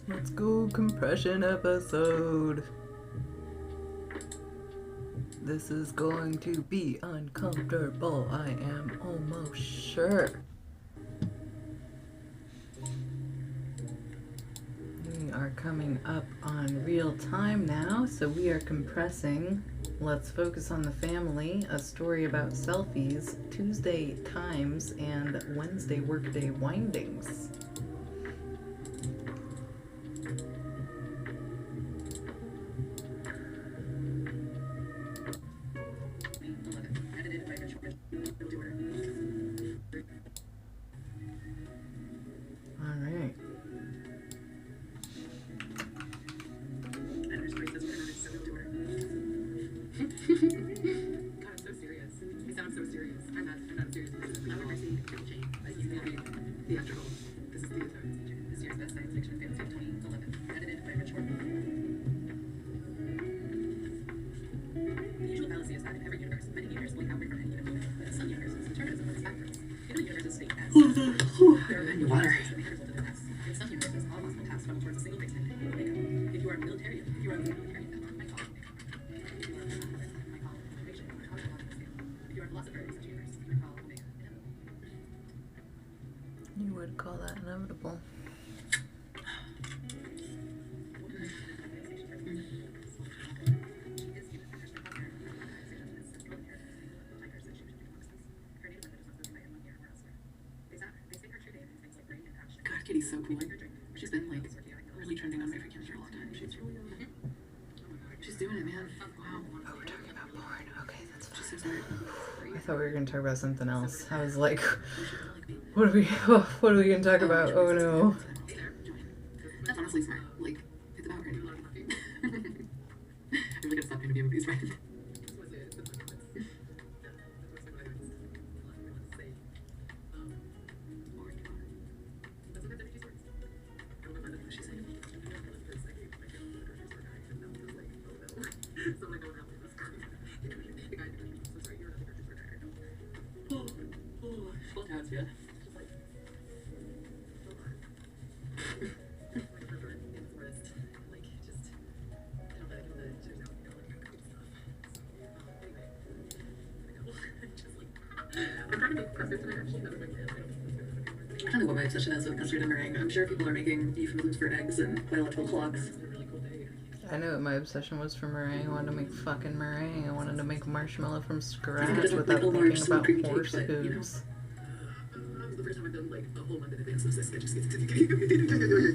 Let's go, compression episode. This is going to be uncomfortable, I am almost sure. We are coming up on real time now, so we are compressing Let's Focus on the Family, a story about selfies, Tuesday times, and Wednesday workday windings. Alright. God, I'm so serious. I sound so serious. I'm not serious. I'm never seeing a chain. Like, you can be theatrical. This is theater. This year's best science fiction fantasy of 2011. Edited by Rich Horton. The usual fallacy is that in every universe, many universes will outbreak from any given moment, but in some universes, determinism works backwards. In a universe's state S, there are many universes that may result in an S. In some universes, all possible paths funnel towards a single fixed ending, omega. If you are a militarian, then my call omega. You would call that inevitable. God, Kitty's so cool. She's been like really trending on my freaking for a long time. She's doing it, man. Wow. Oh, we're talking about porn. Okay, that's fine. She's so smart. I thought we were gonna talk about something else. I was like, what are we gonna talk about? Oh no. That's honestly smart. Like, it's about her. I'm really gonna stop trying to be everybody's friend. Yeah. I don't know what my obsession is with custard and meringue. I'm sure people are making euphemisms for eggs and biological clocks. I knew what my obsession was for meringue. I wanted to make fucking meringue. I wanted to make marshmallow from scratch it's without like a large, thinking about creamy horse cake, but, you know. hooves. The first time I've been like a whole month in advance of this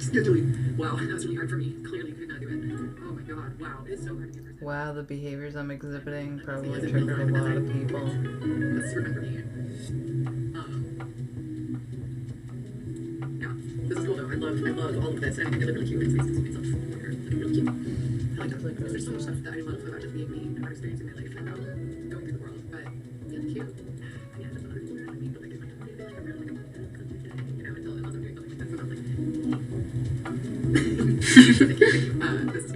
scheduling. Wow, that was really hard for me. Clearly could not do it. Oh my god, wow. It is so hard to get Wow, the behaviors I'm exhibiting probably triggered a lot of people. That's super for me. Yeah, this is cool though. I love all of this. I think they're really cute. It's myself. They're really cute. I like them. There's so much stuff that I love about just being me and about experiencing my life and about going through the world. But yeah, cute. Yeah, that's not really what I mean, but like in my 20s, I feel like I'm really like you know, until I'm doing something like this, I'm like this is great. I love this.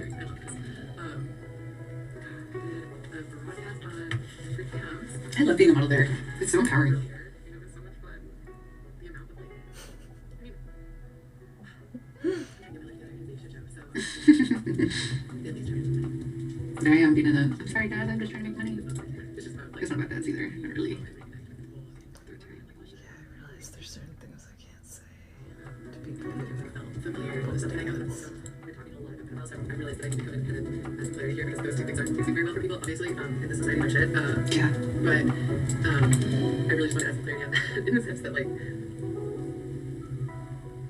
The broadcast on Free Cams. I love being a model there. It's so empowering. It was so much fun. The amount of like, I mean, I really get a shit show, so at least trying to make money. There I am being I'm sorry guys, I'm just trying to make money. It's just not like, it's not about dads either. Not really. Yeah, I realize there's certain things I can't say to people who felt familiar with something else. We're talking a lot about pedals. I realized that I can become independent as a player here because those two things aren't fusing very well for people, obviously, in this society much shit. Yeah. But I really just want to ask player in the sense that like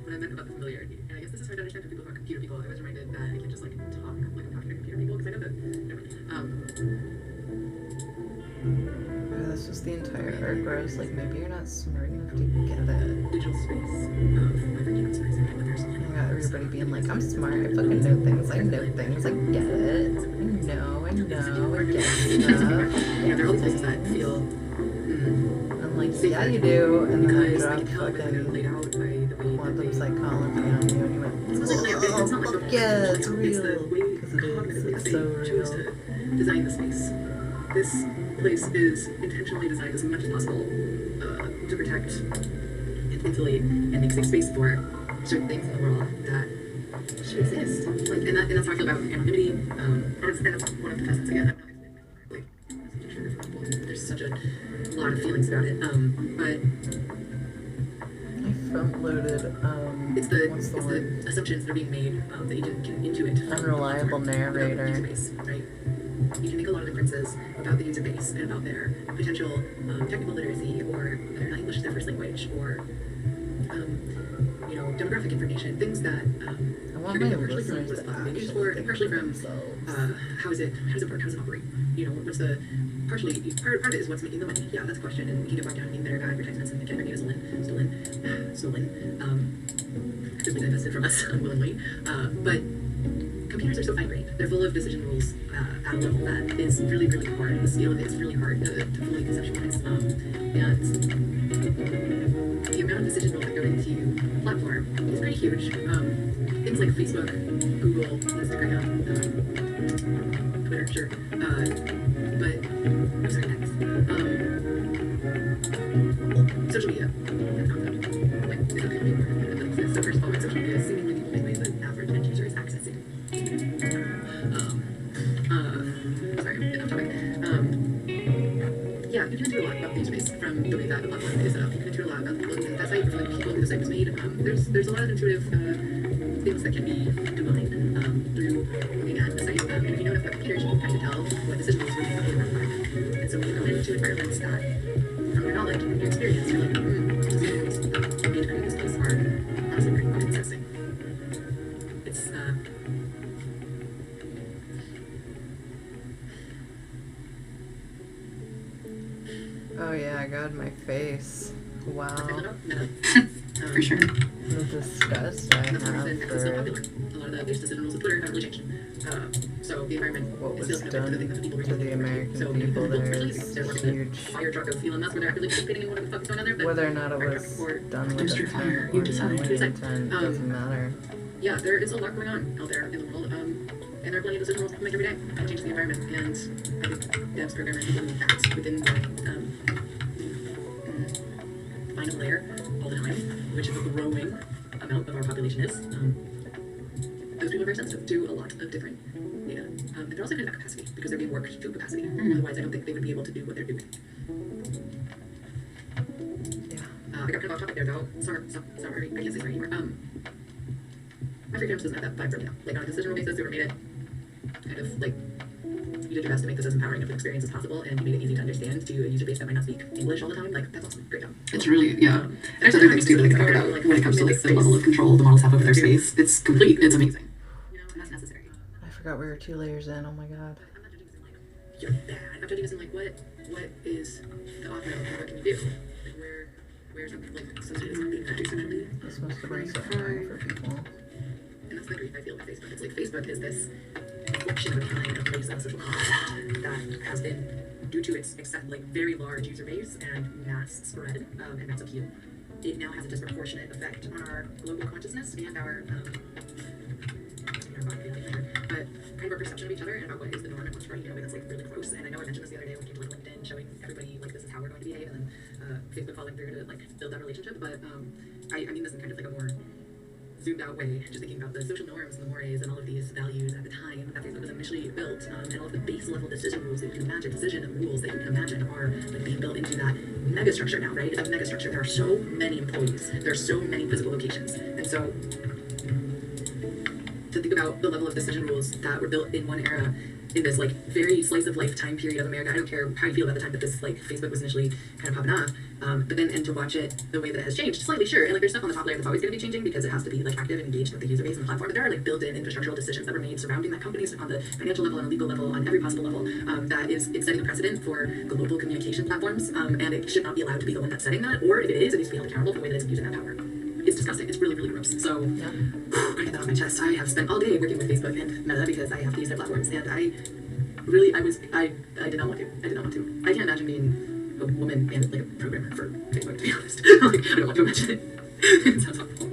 when I meant about the familiarity, and I guess this is hard to understand for people who are computer people, I was reminded that I can just like talk like I'm talking to computer people because I know that this was the entire arc where I was like, maybe you're not smart enough to get it. Digital space of my freaking space and there's I got everybody being like, I'm smart, I fucking know things, I get it. I get stuff. Yeah, there are all these places that feel I'm like, yeah you do, and then I dropped fucking quantum psychology on you and you went, oh, yeah, it's real. Because it is, it's so real. Design the space. This place is intentionally designed as much as possible to protect and insulate and make safe space for certain things in the world that should exist. Like, and that's how I feel about anonymity. And that's one of the facets again. Like, such a trigger for people. There's such a lot of feelings about it. But I front loaded. it's the assumptions that are being made that you can intuit. Unreliable narrator. User base, right? You can make a lot of inferences about the user base and about their potential technical literacy, or whether or not English is their first language, or demographic information, things that I want you're my getting partially from listeners what's to the being used actually for, and think partially for from themselves. how does it work, how does it operate? What's the part of it is what's making the money. Yeah, that's a question, and we can get back down to being better advertisements and getting our data stolen, actively divested from us unwillingly. But computers are so fine-grained. They're full of decision rules at a level that is really, really hard. The scale of it is really hard to fully conceptualize. And the amount of decision rules that go into a platform is pretty huge. Things like Facebook, Google, Instagram, Twitter, sure. But I'm sorry, next. Social media. Like, is a big part of it that exists. So first of all, social media is seemingly the only way the average end user is accessing. Sorry, I'm getting off topic. Yeah, you can do a lot about the user base from the way that the platform is set up. You can do a lot about that site, from the people who the site was made. There's a lot of intuitive things that can be defined through looking at the site. And if you know enough about computers, you can kind of tell what decision rules would be in that environment. And so when you go into environments that, from your knowledge and your experience, you're like, decision rules that made to create this place are honestly pretty fucking disgusting. It's Oh yeah, I got my face. Wow. For sure. The disgust I That's have and it's still for popular. A lot of the base decision rules of Twitter haven't really changed. So the environment what was is still done kind of the thing that people to the American people. There is huge. Fire truck of Elon Musk where they're really participating in whatever the fuck is going on there. But Whether or not it was done with intent or non-intent doesn't matter. yeah, there is a lot going on out there in the world. And there are plenty of decision rules people make every day that change the environment. And I think devs, programmers, people who act within the final layer all the time, which is a growing amount of our population is. Those people are very sensitive to a lot of different data. And they're also kind of at capacity because they're being worked to capacity. Otherwise, I don't think they would be able to do what they're doing. Yeah. I got kind of off topic there though. Sorry, I can't say sorry anymore. My free camps doesn't have that vibe right now. Like on a decisional basis, whoever made it kind of like you did your best to make this as empowering of an experience as possible, and you made it easy to understand to a user base that might not speak English all the time. Like, that's awesome. Great job. It's really, yeah. There's other things too that I think about when it comes to like the level of control the models have over their space. It's complete. It's amazing. And that's necessary. I forgot we were 2 layers in. Oh my god. I'm not judging this in like, you're bad. I'm judging this in like, what is the off note and what can you do? Like, where's something like something that's not being done sexually? This must have been so hard for people. And that's the grief I feel with Facebook. It's like Facebook is this collection of a kind of place on social media that has been, due to its like very large user base and mass spread and mass appeal, it now has a disproportionate effect on our global consciousness and our kind of our perception of each other and about what is the norm and what's right in a way that's like really gross. And I know I mentioned this the other day when we came to like LinkedIn, showing everybody like this is how we're going to behave, and then Facebook following through to like build that relationship. But I mean this in kind of like a more zoomed out way, just thinking about the social norms and the mores and all of these values at the time that Facebook was initially built, and all of the base level decision rules that you can imagine, decision rules that you can imagine are like being built into that mega structure now, right? It's a mega structure. There are so many employees, there are so many physical locations, and so to think about the level of decision rules that were built in one era in this like very slice of life time period of America. I don't care how you feel about the time that this like Facebook was initially kind of popping off, but then and to watch it the way that it has changed slightly, sure, and like there's stuff on the top layer that's always going to be changing because it has to be like active and engaged with the user base and the platform. But there are like built-in infrastructural decisions that were made surrounding that companies on the financial level and legal level on every possible level. That is it's setting a precedent for global communication platforms, and it should not be allowed to be the one that's setting that. Or if it is, it needs to be held accountable for the way that it's using that power. It's disgusting. It's really, really gross. So, Yeah. I get that off my chest. I have spent all day working with Facebook and Meta because I have to use their platforms, and I did not want to. I did not want to. I can't imagine being a woman and like a programmer for Facebook, to be honest. Like, I don't want to imagine it. It sounds awful.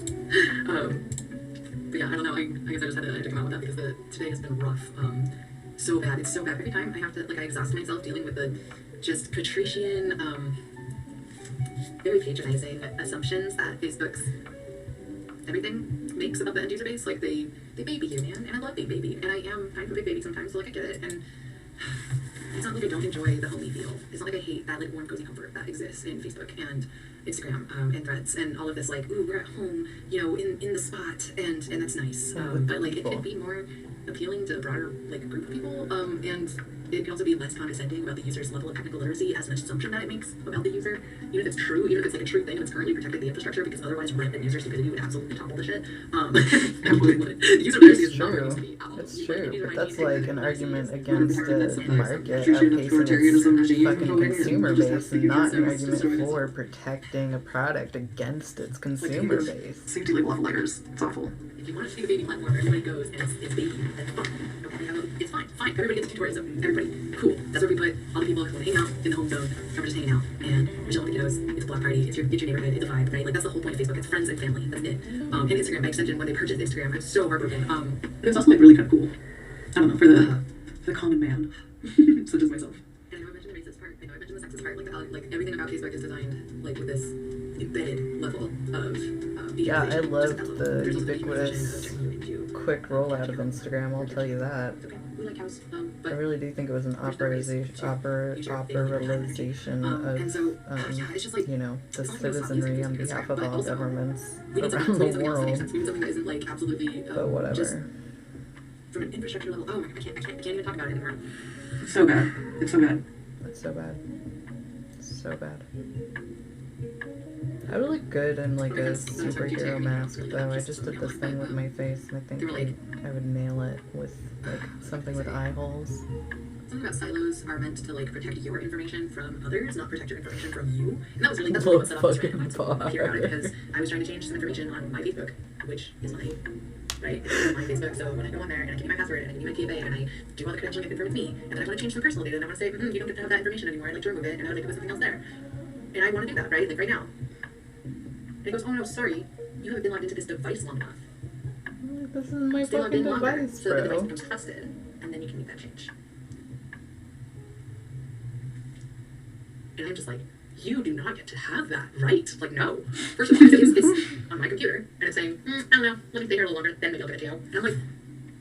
But yeah, I don't know. I guess I just had to come out with that because today has been rough. So bad. It's so bad. Every time I have to, like, I exhaust myself dealing with the just patrician, very patronizing assumptions that Facebook's everything makes about the end user base. Like they baby you, man, and I love being baby, and I am kind of a big baby sometimes, so like I get it, and it's not like I don't enjoy the homey feel. It's not like I hate that like warm, cozy comfort that exists in Facebook and Instagram and Threads and all of this like, ooh, we're at home, you know, in the spot, and that's nice. But like it could be more appealing to a broader like group of people, and it can also be less condescending about the user's level of technical literacy as an assumption that it makes about the user, even if it's true, even if it's like a true thing and it's currently protecting the infrastructure, because otherwise random user stupidity would absolutely topple the shit. User literacy is not where it needs to be. It's true, but that's like an argument against the market Appreciative outpacing authoritarianism its regime. fucking consumer base, and not an argument for protecting a product against its consumer base. Safety label off lighters. It's awful. If you want to see the baby platform where everybody goes and it's baby, then fine. It's fine. Everybody gets a tutorial zone. Everybody. Cool. That's where we put all the people who want to hang out in the home zone, and we're just hanging out. And we're chilling with the kiddos. It's a block party. It's your neighborhood. It's a vibe, right? Like, that's the whole point of Facebook. It's friends and family. That's it. And Instagram, by extension, when they purchased Instagram, I'm so heartbroken. But it's also like really kind of cool. I don't know, for the common man, such as myself. And I know I mentioned the racist part. I know I mentioned the sexist part. Like everything about Facebook is designed like with this embedded level of Yeah, I love the There's also ubiquitous quick rollout of Instagram, I'll tell you that. Okay, we like cows, I but really do think it was an operalization and so yeah, it's just like of, you know, the it's not like it's not citizenry easy on to behalf Instagram, of but all also, governments we need around something the else that makes world. sense. We need something that isn't like absolutely But just whatever. from an infrastructure level. Oh my god, I can't even talk about it anymore. It's so bad. It's so bad. It's so bad. So bad. I would look good in like a superhero mask though. I just did this thing with my face and I think I would nail it with like something with eye holes. Something about silos are meant to like protect your information from others, not protect your information from you. And that's really what set off this random here about it, because I was trying to change some information on my Facebook, which is mine, right? It's my Facebook. So when I go on there and I give you my password and I give you my PFA and I do all the credentialing and confirm with me, and then I want to change some personal data and I want to say, you don't get to have that information anymore. I'd like to remove it and I would like to put something else there. And I want to do that, right? Like right now. And it goes, oh no, sorry, you haven't been logged into this device long enough. This is my Stay logged fucking in longer, device, so that the device bro. becomes trusted, and then you can make that change. And I'm just like, you do not get to have that right. Like, no. First of all, it's on my computer, and it's saying, I don't know, let me stay here a little longer, then maybe I'll get it to you. And I'm like,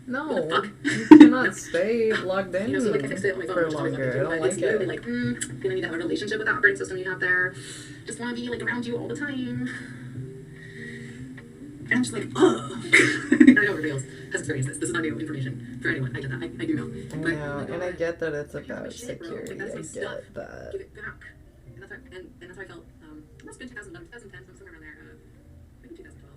No, what the fuck? you cannot stay logged in You know, so like I fixed it on my phone, for which is always longer. I lovely, don't but it's like literally it. like, you know, need to have a relationship with the operating system you have there. Just want to be like around you all the time. And I'm just like, ugh. And I know it reveals has experienced this. This is not new information for anyone. I get that. I do know. I But, know, like, and I get that it's give it about shit, bro. security. Like, that is I my get stuff. that. Give it back. And that's how I felt. It must have been 2010, somewhere around there. Maybe 2012.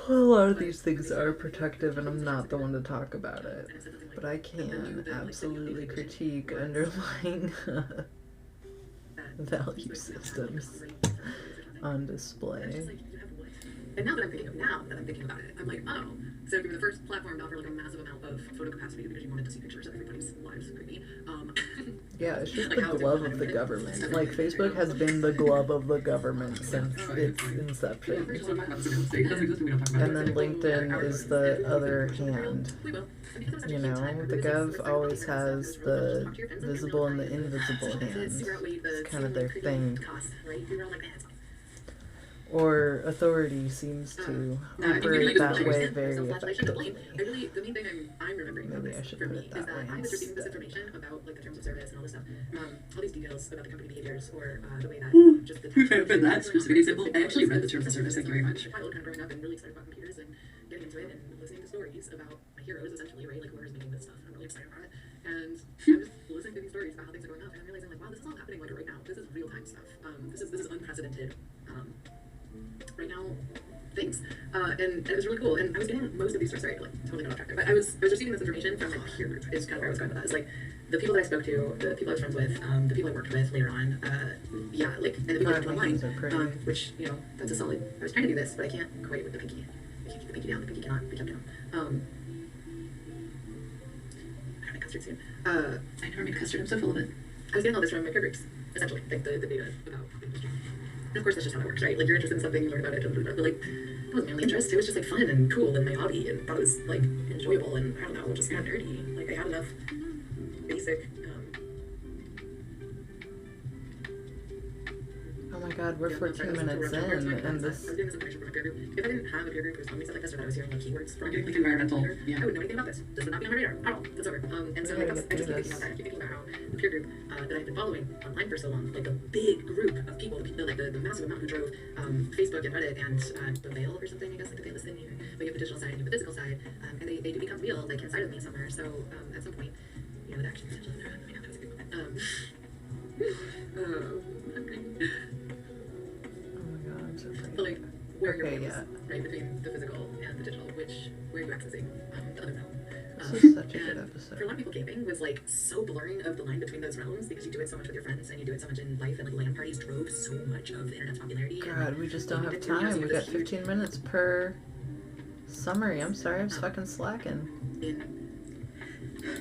A lot of these things are protective, and I'm not the one to talk about it. And I said something like, But I can absolutely critique underlying value systems on display. And now that I'm thinking about it, I'm like, oh, so if you're the first platform to offer like a massive amount of photo capacity because you wanted to see pictures of everybody's lives, creepy. Yeah, it's just like the glove of the government. Like, Facebook has been the glove of the government since its inception. And then LinkedIn is the other hand. You know, the gov always has the visible and the invisible hands. It's kind of their thing. Or authority seems to operate that way very effectively. The main thing I'm remembering Maybe I should for put me it is that that way I was receiving this instead. information about like the terms of service and all this stuff, all these details about the company behaviors or the way that just the For that specific example, I actually read the terms of service. Thank you very much. I was kind of growing up and really excited about computers and getting into it and listening to stories about my heroes essentially, right? Like whoever's making this stuff. I'm really excited about it. And I'm just listening to these stories about how things are going up and I'm realizing like, wow, this is all happening like right now. This is real time stuff. This is unprecedented. Right now things. And it was really cool. And I was getting most of these stories, sorry, like totally got off track. But I was receiving this information from my peer group is kind of where I was going with that. It's like the people that I spoke to, the people I was friends with, the people I worked with later on, yeah, like and the people I talked online. Which, you know, that's a solid I was trying to do this, but I can't quite with the pinky. I can't keep the pinky down, the pinky cannot be kept down. I'm gonna make custard soon. I never made custard. I'm so full of it. I was getting all this from my peer groups, essentially, like the data about the industry. And of course, that's just how it works, right? Like, you're interested in something, you learn about it, but like, it wasn't mainly interest. It was just like fun and cool and my hobby, and I thought it was like enjoyable and I don't know, just not nerdy. Like, I had enough basic. Oh my my god, we're 14 minutes in, and this... I was doing this information from my peer group. If I didn't have a peer group who was telling me stuff like this, or that I was hearing like keywords from Like environmental, I wouldn't know anything about this. This would not be on my radar at all. That's over. And so like, I just keep thinking about that. I keep thinking about how the peer group that I've been following online for so long, like the big group of people, the massive amount who drove Facebook and Reddit and the Veil or something, I guess, like the Veil is in here. But you have the digital side and you have the physical side, and they do become real, like inside of me somewhere. So at some point, you know, the action potential in that. That was a good one. Oh my god, I'm so afraid. But like, where Okay, your yeah. right between the physical and the digital, where are you accessing the other realm? This is such a good And episode. for a lot of people, gaping was like so blurring of the line between those realms because you do it so much with your friends and you do it so much in life, and like LAN parties drove so much of the internet's popularity. God, we just don't have time. We got 15 minutes per summary. I'm sorry, I was fucking slacking.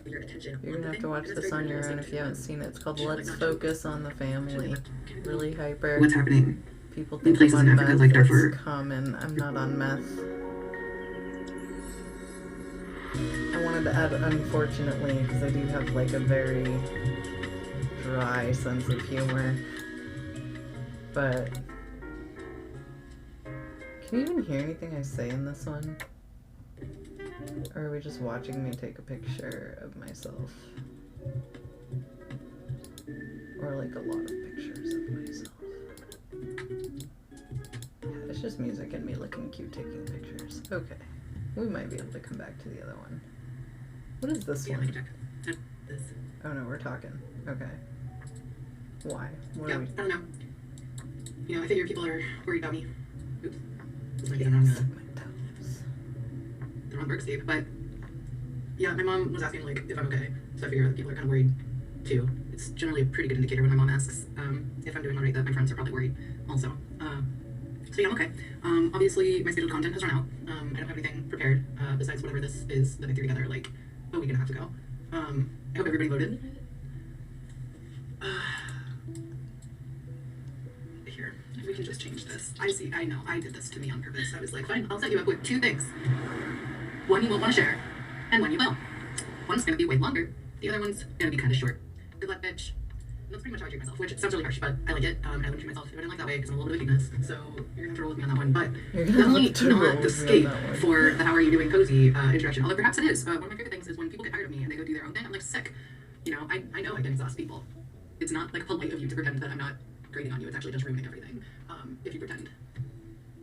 In your attention. You're gonna have to watch this on your own if you haven't seen it. It's called Let's Focus on the Family. Really hyper. what's happening. People in think I'm places on in Africa meth. like That's Darfur. common. I'm not on meth. I wanted to add unfortunately because I do have like a very dry sense of humor. But can you even hear anything I say in this one? Or are we just watching me take a picture of myself? Or like a lot of pictures of myself. Yeah, it's just music and me looking cute taking pictures. Okay. We might be able to come back to the other one. What is this Yeah, one? check. This. Oh no, we're talking. Okay. Why? What Yeah, are we... I don't know. You know, I figure people are worried about me. Oops. This might be the Suck wrong, my toes. the wrong workscape, but yeah, my mom was asking like if I'm okay, so I figure other people are kind of worried too. It's generally a pretty good indicator when my mom asks if I'm doing alright that my friends are probably worried also. So yeah, I'm okay. Obviously my scheduled content has run out. I don't have anything prepared besides whatever this is that I threw together like a week and a half ago. I hope everybody voted. Here, if we can just change this. I know, I did this to me on purpose. I was like, fine, I'll set you up with two things. One you won't want to share, and one you will. One's gonna be way longer, the other one's gonna be kind of short. Good luck, bitch. And that's pretty much how I treat myself, which sounds really harsh, but I like it. I wouldn't treat myself if I didn't like that way because I'm a little bit of a weakness. So you're gonna have to roll with me on that one. But You're gonna definitely have to roll not with the me on scape that one. for the how are you doing cozy introduction. Although perhaps it is. One of my favorite things is when people get tired of me and they go do their own thing. I'm like, sick. You know, I know I can exhaust people. It's not like polite of you to pretend that I'm not grading on you. It's actually just ruining everything. If you pretend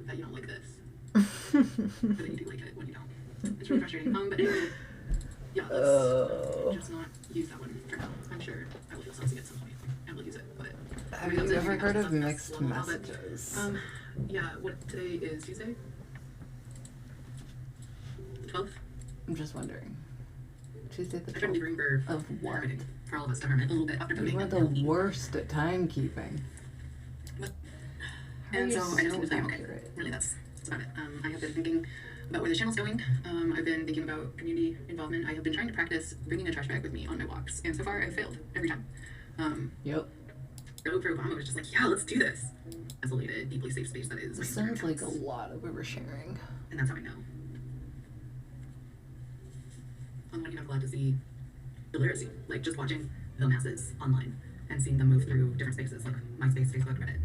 that you don't like this, but then you do like it when you don't. It's really frustrating. But anyway, yeah, let's just not use that one for now. I'm sure I will feel saucy at some point and we'll use it. But Have you ever heard of mixed messages? yeah. What today is Tuesday? The 12th. I'm just wondering. Tuesday the I tried to leave 12th. room for Of what? everything, for all of us to hermit a little bit after You voting. are the worst at timekeeping. What? How are And you so I just was like, okay, accurate? really, that's about it. I have been thinking about where the channel's going. I've been thinking about community involvement. I have been trying to practice bringing a trash bag with me on my walks, and so far I've failed every time. Yep. Barack Obama was just like, yeah, let's do this. Isolated, deeply safe space that is. This sounds like a lot of oversharing. And that's how I know. On the one hand, I'm glad to see the literacy, like just watching the masses online and seeing them move through different spaces like MySpace, Facebook, Reddit,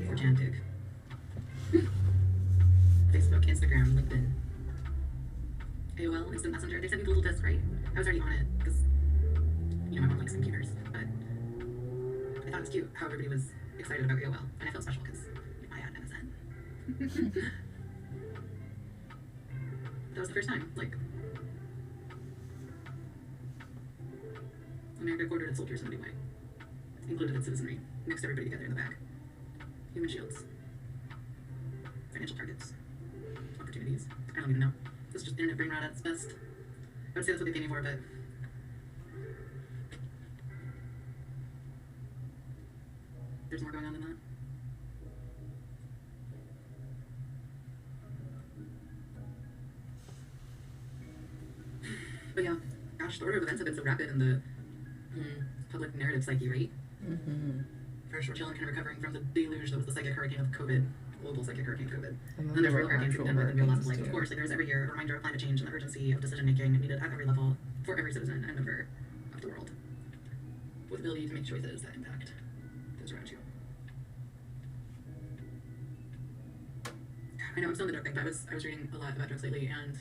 4chan, Dig, Facebook, Instagram, LinkedIn, AOL, Instant Messenger. They sent me the little disc, right? I was already on it because, you know, my mom likes computers, but I thought it was cute how everybody was excited about AOL, and I felt special because I had MSN. That was the first time, like, America quartered its soldiers in a new way, included its citizenry, mixed everybody together in the back. Human shields, financial targets, opportunities. I don't even know. This is just internet brain rot at its best. I would say that's what they pay me for, but there's more going on than that. But yeah, gosh, the order of events have been so rapid in the public narrative psyche, right? Mm-hmm. For a short chill and kind of recovering from the deluge that was the psychic hurricane of COVID, global psychic hurricane of COVID. And And there's real hurricanes actual that we real life. Like, too. of course, like there's every year a reminder of climate change and the urgency of decision making needed at every level for every citizen and member of the world, with ability to make choices that impact those around you. I know I'm still in the drug thing, but I was reading a lot about drugs lately, and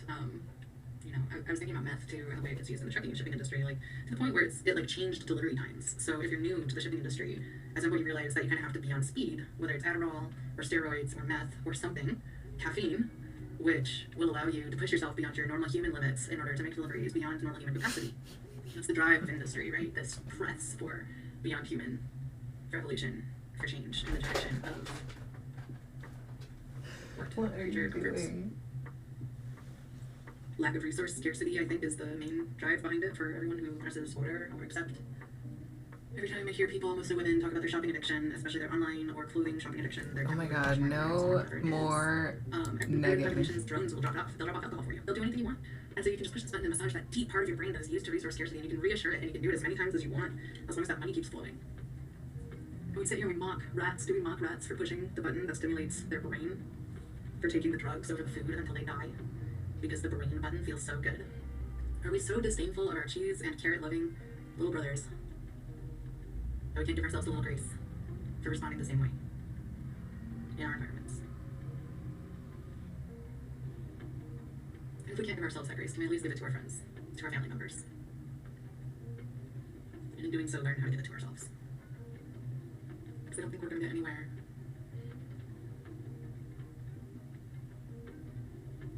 you know, I was thinking about meth too, and the way it gets used in the shipping industry, like to the point where it like changed delivery times. So if you're new to the shipping industry, at some point you realize that you kind of have to be on speed, whether it's Adderall or steroids or meth or something, caffeine, which will allow you to push yourself beyond your normal human limits in order to make deliveries beyond normal human capacity. That's the drive of industry, right? This press for beyond human revolution, for change in the direction of What are you doing? Lack of resource scarcity, I think, is the main drive behind it for everyone who has a disorder or accept. Every time I hear people, mostly women, talk about their shopping addiction, especially their online or clothing shopping addiction, their Oh my god, no more negative. Drones will drop off. They'll drop off alcohol for you. They'll do anything you want. And so you can just push this button and massage that deep part of your brain that is used to resource scarcity, and you can reassure it, and you can do it as many times as you want, as long as that money keeps flowing. We sit here and we mock rats. Do we mock rats for pushing the button that stimulates their brain, for taking the drugs over the food until they die? Because the brain button feels so good. Are we so disdainful of our cheese and carrot loving little brothers that we can't give ourselves a little grace for responding the same way in our environments? And if we can't give ourselves that grace, can we at least give it to our friends, to our family members? And in doing so, learn how to give it to ourselves. Because I don't think we're going to get anywhere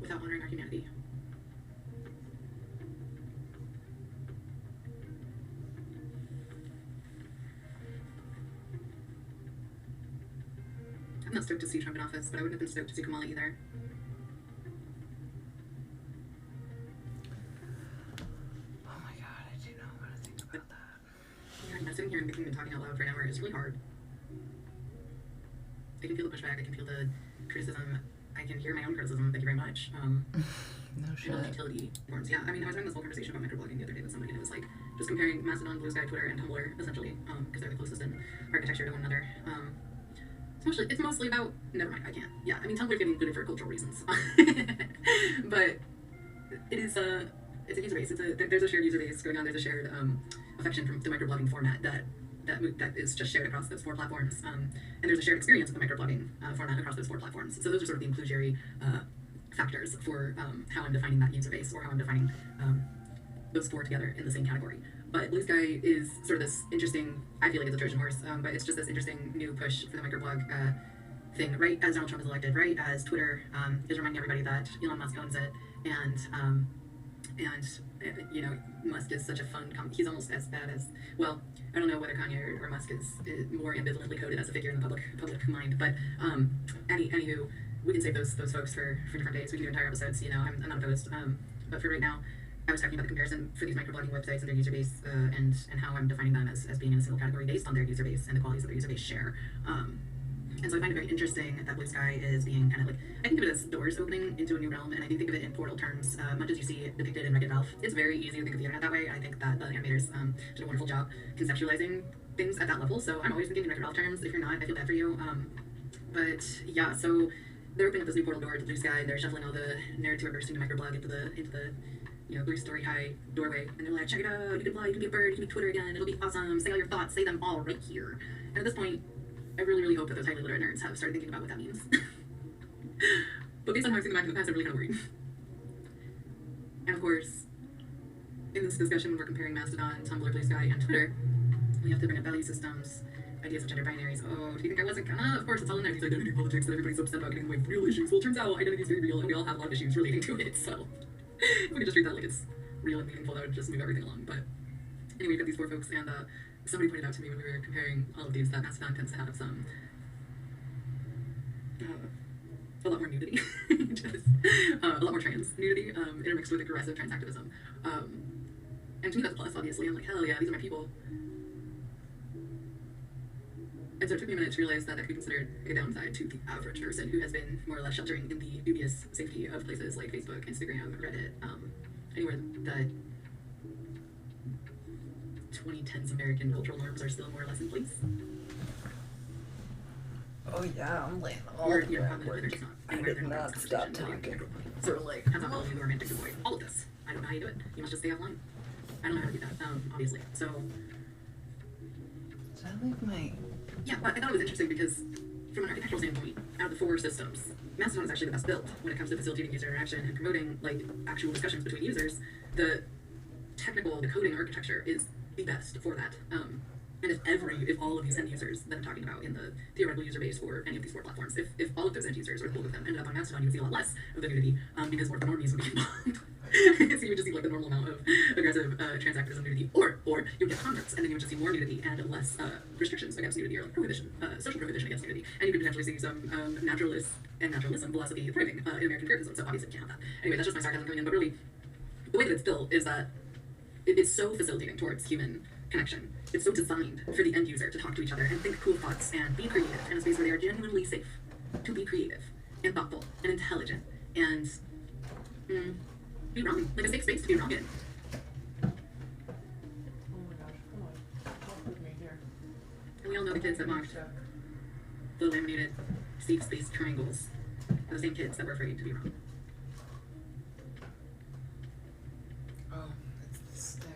without honoring our humanity. I'm not stoked to see Trump in office, but I wouldn't have been stoked to see Kamala either. Oh my god, I do not want to think about that. Yeah, sitting here and thinking and talking out loud for an hour is really hard. I can feel the pushback, I can feel the criticism, I can hear my own criticism, thank you very much. No shit. And utility forms. Yeah, I mean, I was having this whole conversation about microblogging the other day with somebody, and it was like just comparing Mastodon, Blue Sky, Twitter, and Tumblr, essentially, because they're the closest in architecture to one another. It's mostly about, never mind, I can't. Yeah, I mean, Tumblr's getting included for cultural reasons. But it's a user base. There's a shared user base going on. There's a shared affection from the microblogging format that is just shared across those 4 platforms. And there's a shared experience with the microblogging format across those 4 platforms. So those are sort of the inclusionary factors for how I'm defining that user base, or how I'm defining those 4 together in the same category. But Blue Sky is sort of this interesting, I feel like it's a Trojan horse, but it's just this interesting new push for the microblog thing, right as Donald Trump is elected, right as Twitter is reminding everybody that Elon Musk owns it, and you know, Musk is such a fun, he's almost as bad as, well, I don't know whether Kanye or Musk is more ambivalently coded as a figure in the public mind, but anywho, we can save those folks for different days. We can do entire episodes, you know, I'm not opposed, but for right now, I was talking about the comparison for these microblogging websites and their user base, and how I'm defining them as being in a single category based on their user base and the qualities that their user base share. And so I find it very interesting that Blue Sky is being kind of like, I think of it as doors opening into a new realm, and I think of it in portal terms, much as you see it depicted in Wreck-It Ralph. It's very easy to think of the internet that way. I think that the animators did a wonderful job conceptualizing things at that level, so I'm always thinking in Wreck-It Ralph terms. If you're not, I feel bad for you. But yeah, so they're opening up this new portal door to Blue Sky. They're shuffling all the nerds who are bursting to microblog into the you know, 3-story high doorway, and they're like, check it out, you can fly, you can be a bird, you can be Twitter again, it'll be awesome, say all your thoughts, say them all right here. And at this point, I really, really hope that those highly literate nerds have started thinking about what that means. But based on how I've seen them back in the past, I'm really kind of worried. And of course, in this discussion, when we're comparing Mastodon, Tumblr, Blue Sky, and Twitter, we have to bring up value systems, ideas of gender binaries. Oh, do you think I wasn't gonna? Of course, it's all in there. These identity politics that everybody's so upset about getting away from real issues. Well, it turns out identity is very real, and we all have a lot of issues relating to it, so if we could just treat that like it's real and meaningful, that would just move everything along. But anyway, we've got these 4 folks, and somebody pointed out to me when we were comparing all of these that Mastodon tends to have some a lot more nudity, just, a lot more trans nudity intermixed with aggressive trans activism. And to me that's a plus, obviously. I'm like, hell yeah, these are my people. And so it took me a minute to realize that could be considered a downside to the average person who has been more or less sheltering in the dubious safety of places like Facebook, Instagram, Reddit, anywhere that 2010s American cultural norms are still more or less in place. Oh yeah, I'm laying all Or the you're groundwork. I did not stop talking. So like, how about all of you romantic to avoid all of this? I don't know how you do it. You must just stay offline. I don't know how to do that, obviously. So Did I leave my... yeah, but I thought it was interesting because from an architectural standpoint, out of the 4 systems, Mastodon is actually the best built when it comes to facilitating user interaction and promoting like actual discussions between users. The coding architecture is the best for that. And if all of these end users that I'm talking about in the theoretical user base for any of these 4 platforms, if all of those end users or the bulk of them ended up on Mastodon, you would see a lot less of the nudity because more of the normies would be involved. So you would just see like the normal amount of aggressive transactivism nudity, or you would get converts, and then you would just see more nudity and less restrictions against nudity, or like prohibition, social prohibition against nudity, and you could potentially see some naturalism philosophy thriving in American criticism. So obviously you can't have that. Anyway, that's just my sarcasm coming in, but really, the way that it's built is that it is so facilitating towards human connection. It's so designed for the end user to talk to each other and think cool thoughts and be creative in a space where they are genuinely safe to be creative and thoughtful and intelligent and be wrong, like a safe space to be wrong in. Oh my gosh, come on. Don't put me here. And we all know the kids that mocked the laminated safe space triangles are the same kids that were afraid to be wrong. Oh, it's the stick.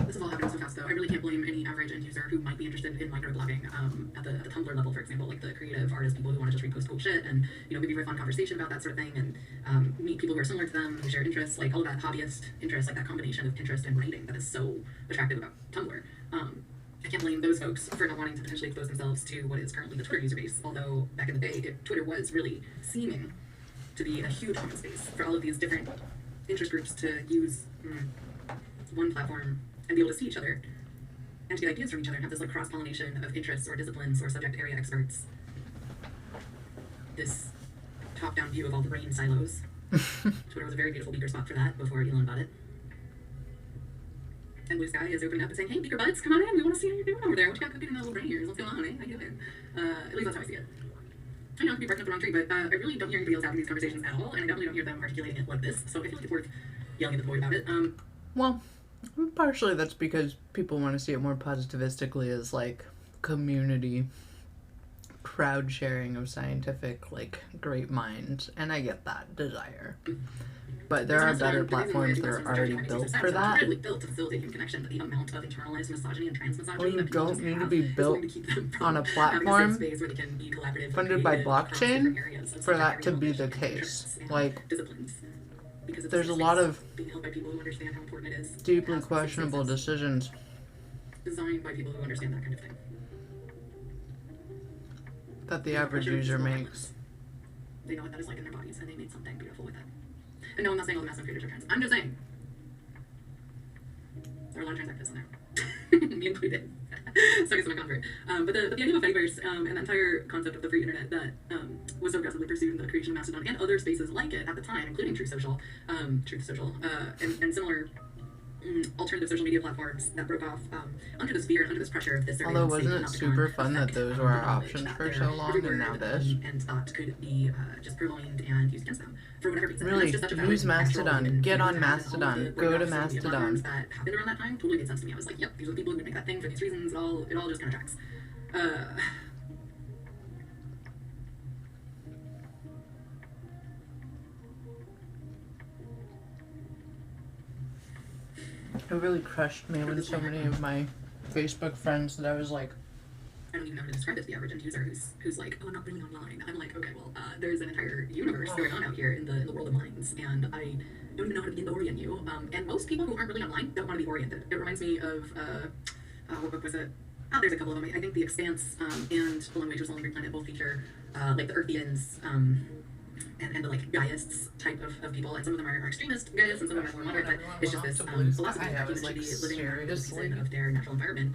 This is all happening so fast, though. I really can't blame any average end user who might be interested in microblogging at the Tumblr level, for example, like the creative artist people who want to just repost cool shit and maybe riff on conversation about that sort of thing and meet people who are similar to them, who share interests, like all of that hobbyist interest, like that combination of Pinterest and writing that is so attractive about Tumblr. I can't blame those folks for not wanting to potentially expose themselves to what is currently the Twitter user base, although back in the day, Twitter was really seeming to be a huge common space for all of these different interest groups to use one platform and be able to see each other and to get ideas from each other and have this like cross-pollination of interests or disciplines or subject area experts. This top-down view of all the brain silos. Twitter was a very beautiful beaker spot for that before Elon bought it. And Blue Sky is opening up and saying, hey, beaker buds, come on in. We want to see how you're doing over there. What you got cooking in that little brain here? What's going on, eh? How you doing? At least that's how I see it. I know I could be barking up the wrong tree, but I really don't hear anybody else having these conversations at all, and I definitely don't hear them articulating it like this, so I feel like it's worth yelling at the void about it. Well, partially that's because people want to see it more positivistically as like community crowd sharing of scientific like great minds, and I get that desire. But there are better platforms that are already built for that. Incredibly built to facilitate human connection, but the amount of internalized misogyny and trans misogyny Well, you that people don't just need to have be is built going to keep them from on a having platform safe space where they can be collaborative, funded by creative, across different blockchain areas of for that subject to area be the knowledge and interests case. and Like, disciplines. Because it's there's a safe lot space of being held by people who understand how important it is. deeply Has safe questionable spaces decisions. designed by people who understand that kind of thing. That the And average pressure is user relentless. makes. They know what that is like in their bodies, and they made something beautiful with it. And no, I'm not saying all the Mastodon creators are trans. I'm just saying there are a lot of trans activists in there, me included. So I guess I'm a convert. But the idea of a Fediverse and the entire concept of the free internet that was so aggressively pursued in the creation of Mastodon and other spaces like it at the time, including Truth Social, and similar alternative social media platforms that broke off under the sphere, under this pressure of this Although wasn't it super fun that those were our options for so long, and now this? And thought could be just purloined and used against them for whatever reason. And Really, that's just such a use valid Mastodon. and Get on all Mastodon. of the Go to social media platforms Mastodon. that happened around that time totally made sense to me. I was like, yep, these are the people who would make that thing for these reasons. It all just kind of tracks. It really crushed me when so many of my Facebook friends that I was like, I don't even know how to describe it to the average end user who's like, oh, I'm not really online. I'm like, okay, well, there's an entire universe going on out here in the world of minds, and I don't even know how to begin to orient you. And most people who aren't really online don't want to be oriented. It reminds me of what book was it? Oh, there's a couple of them. I think The Expanse and The Long Way to a Soul Hungry Planet both feature like the Earthians and the like Gaiists type of people, and some of them are extremist Gaiists, and some of them are more moderate, but it's just this philosophy that humans should be living in the season of their natural environment.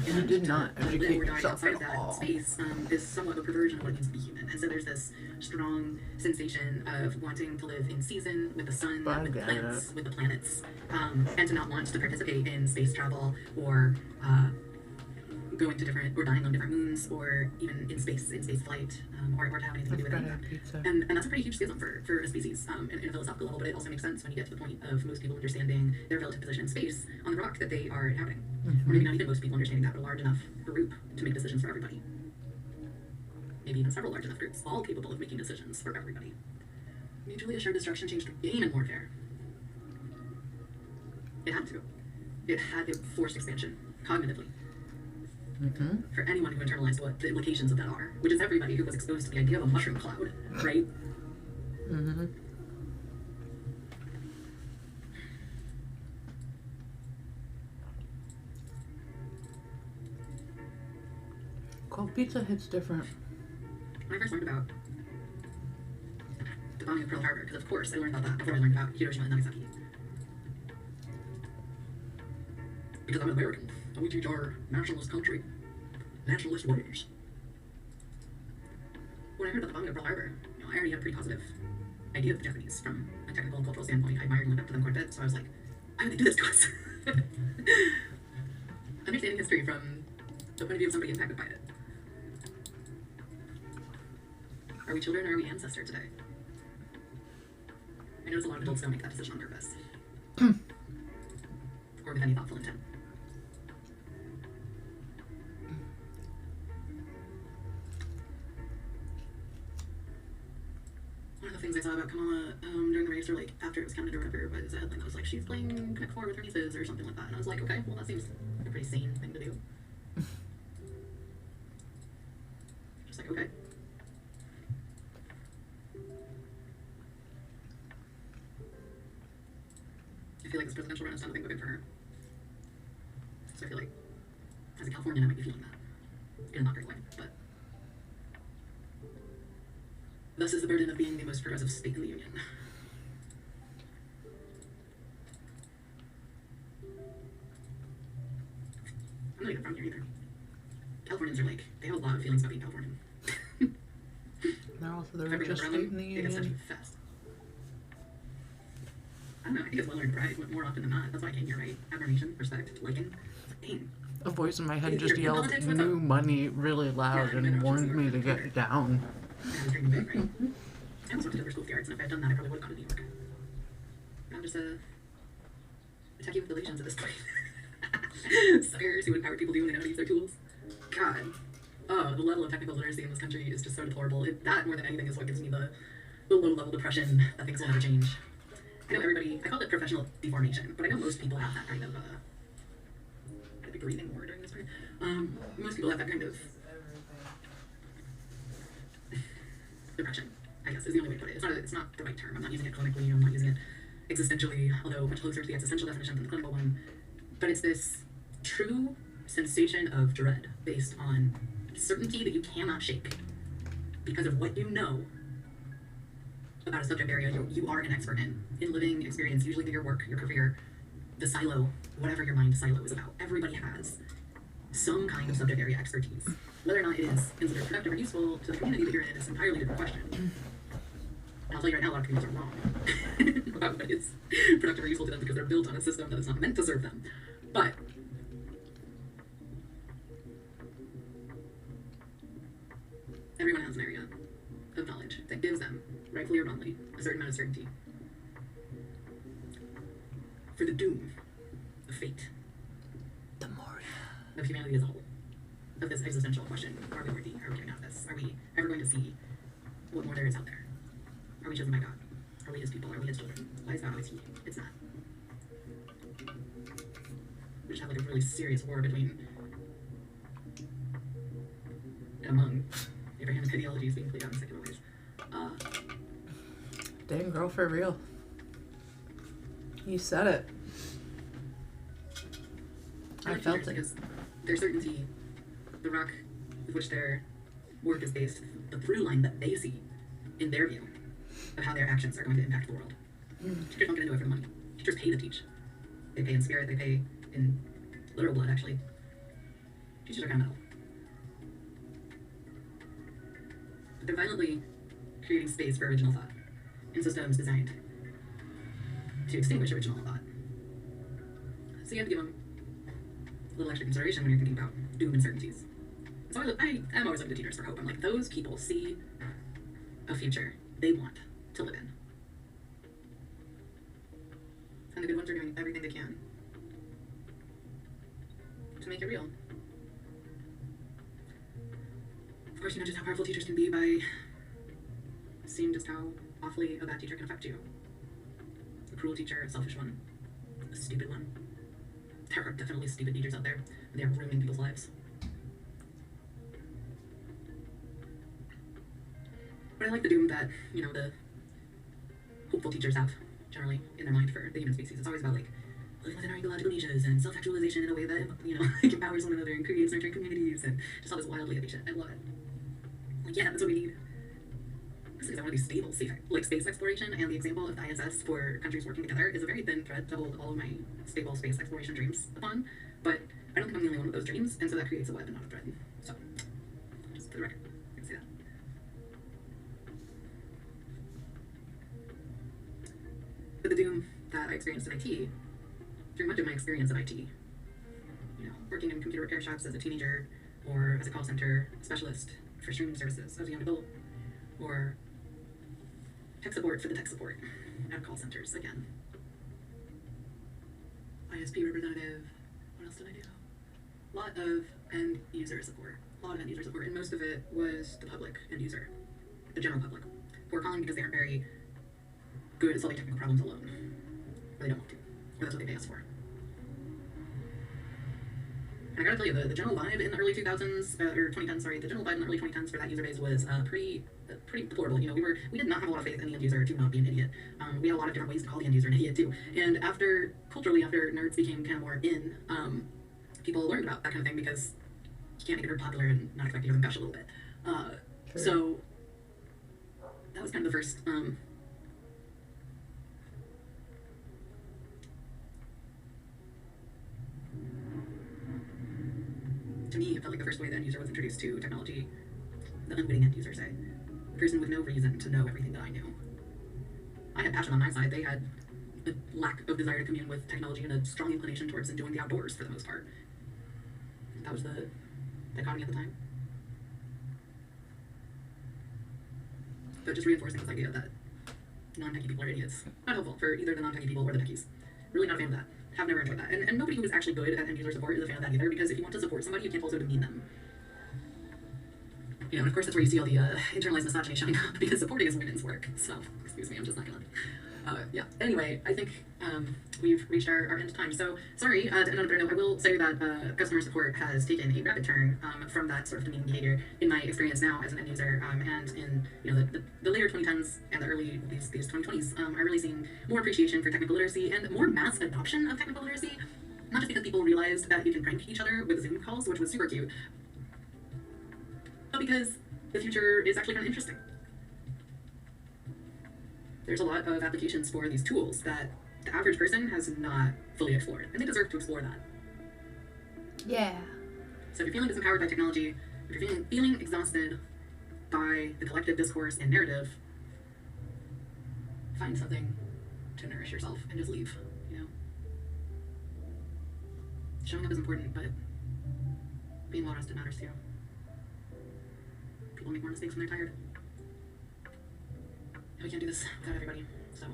You did not educate or die yourself outside at that all. space is somewhat of a perversion of what it means to be human. And so there's this strong sensation of wanting to live in season with the sun, But I with the get plants, it. with the planets, and to not want to participate in space travel or going to different or dying on different moons or even in space flight or to have anything to do with any of that. Pizza. And that's a pretty huge schism for a species in a philosophical level, but it also makes sense when you get to the point of most people understanding their relative position in space on the rock that they are inhabiting. Or maybe not even most people understanding that, but a large enough group to make decisions for everybody. Maybe even several large enough groups, all capable of making decisions for everybody. Mutually assured destruction changed game in warfare. It had to. it forced expansion cognitively Mm-hmm. for anyone who internalized what the implications of that are, which is everybody who was exposed to the idea of a mushroom cloud, right? Mm-hmm. Cold pizza hits different. When I first learned about the bombing of Pearl Harbor, because of course I learned about that before I learned about Hiroshima and Nagasaki. Because I'm an American, and we teach our nationalist country nationalist ways. When I heard about the bombing of Pearl Harbor, I already had a pretty positive idea of the Japanese from a technical and cultural standpoint. I admired and looked up to them quite a bit, so I was like, why would they do this to us? Understanding history from the point of view of somebody impacted by it. Are we children or are we ancestor today? I notice a lot of adults don't make that decision on purpose. Or with any thoughtful intent. One of the things I saw about Kamala during the race, or like after it was counted or whatever, was a headline that was like, she's playing Connect 4 with her nieces or something like that. And I was like, okay, well that seems like a pretty sane thing to do. Just like, okay. I feel like this presidential run has done nothing but good for her. So I feel like, as a Californian, I might be feeling that. In a not great way, but. Thus is the burden of being the most progressive state in the union. I'm not even from here either. Californians are like, they have a lot of feelings about being Californian. They're also the If I bring richest up state around in the them, they get union. such fast. I don't know, I think it's well earned pride more often than not. That's why I came here, right? Admiration, respect, liking. It's like, dang. A voice in my head You're just in yelled politics, what's up? new money really loud Yeah, and warned me to get down. I was dreaming big, right? I almost went to Denver School of the Arts, and if I had done that, I probably would have gone to New York. I'm just a techie with relations at this point. Suckers who empower people to when they know how to use their tools. God. Oh, the level of technical literacy in this country is just so deplorable. That, more than anything, is what gives me the low-level depression that things will never change. I know everybody, I call it professional deformation, but I know most people have that kind of, I'd be breathing more during this part. Most people have that kind of depression, I guess, is the only way to put it. It's not the right term. I'm not using it clinically, I'm not using it existentially, although much closer to the existential definition than the clinical one. But it's this true sensation of dread based on certainty that you cannot shake because of what you know about a subject area you are an expert in living experience, usually through your work, your career, the silo, whatever your mind silo is about. Everybody has some kind of subject area expertise. Whether or not it is considered productive or useful to the community that you're in is an entirely different question. And I'll tell you right now, a lot of communities are wrong about what is productive or useful to them because they're built on a system that is not meant to serve them. But everyone has an area of knowledge that gives them, rightfully or wrongly, a certain amount of certainty for the doom, the fate The more. of humanity as a whole, of this existential question: are we worthy? Are we getting out of this? Are we ever going to see what more there is out there? Are we chosen by God? Are we His people? Are we His children? Why is God always He? It's not. We just have like a really serious war between and among Abrahamic ideologies being played out in secular ways. Dang, girl, for real. You said it. I felt it. Because their certainty, the rock with which their work is based, the through line that they see in their view of how their actions are going to impact the world. Teachers don't get into it for the money. Teachers pay to teach. They pay in spirit, they pay in literal blood, actually. Teachers are kind of metal. But they're violently creating space for original thought in systems designed to extinguish original thought. So you have to give them a little extra consideration when you're thinking about doom and certainties. So I'm always looking to teachers for hope. I'm like, those people see a future they want to live in. And the good ones are doing everything they can to make it real. Of course, you know just how powerful teachers can be by seeing just how awfully a bad teacher can affect you. A cruel teacher, a selfish one, a stupid one, there are definitely stupid teachers out there, and they are ruining people's lives. But I like the doom that, the hopeful teachers have generally in their mind for the human species. It's always about, like, living within our ecological niches and self-actualization in a way that, like, empowers one another and creates nurturing communities and just all this wildly happy shit. I love it. Like, yeah, that's what we need. Because I want to do stable, safe, like, space exploration, and the example of the ISS for countries working together is a very thin thread to hold all of my stable space exploration dreams upon. But I don't think I'm the only one with those dreams, and so that creates a web and not a thread. So, just for the record, I can say that. But the doom that I experienced in IT, through much of my experience in IT, working in computer repair shops as a teenager, or as a call center specialist for streaming services as a young adult, or tech support for the tech support at call centers again. ISP representative, what else did I do? A lot of end user support, and most of it was the public end user, the general public, who are calling because they aren't very good at solving technical problems alone, or they don't want to, or that's what they pay us for. And I gotta tell you, the general vibe in the early 2000s, or 2010s, sorry, the general vibe in the early 2010s for that user base was pretty deplorable. We did not have a lot of faith in the end user to not be an idiot. We had a lot of different ways to call the end user an idiot too. And culturally, after nerds became kind of more in, people learned about that kind of thing because you can't make a nerd popular and not expect to hear them gush a little bit. So that was kind of the first. To me, it felt like the first way the end user was introduced to technology, the unwitting end user, say. A person with no reason to know everything that I knew. I had passion on my side. They had a lack of desire to commune with technology and a strong inclination towards enjoying the outdoors for the most part. That was the dichotomy at the time. But just reinforcing this idea that non-techie people are idiots. Not helpful for either the non-techie people or the techies. Really not a fan of that. Have never enjoyed that. And nobody who is actually good at end user support is a fan of that either, because if you want to support somebody, you can't also demean them. And of course that's where you see all the internalized misogyny showing up, because supporting is women's work. So, excuse me, I'm just not gonna. Yeah. Anyway, I think we've reached our end time. So, sorry, to end on a better note, I will say that customer support has taken a rapid turn from that sort of demeaning behavior in my experience now as an end user, and in the later 2010s and the early these 2020s, I'm really seeing more appreciation for technical literacy and more mass adoption of technical literacy. Not just because people realized that you can prank each other with Zoom calls, which was super cute, but because the future is actually kind of interesting. There's a lot of applications for these tools that the average person has not fully explored, and they deserve to explore that. Yeah. So if you're feeling disempowered by technology, if you're feeling exhausted by the collective discourse and narrative, find something to nourish yourself and just leave, Showing up is important, but being well rested matters too. People make more mistakes when they're tired. And we can't do this without everybody, so.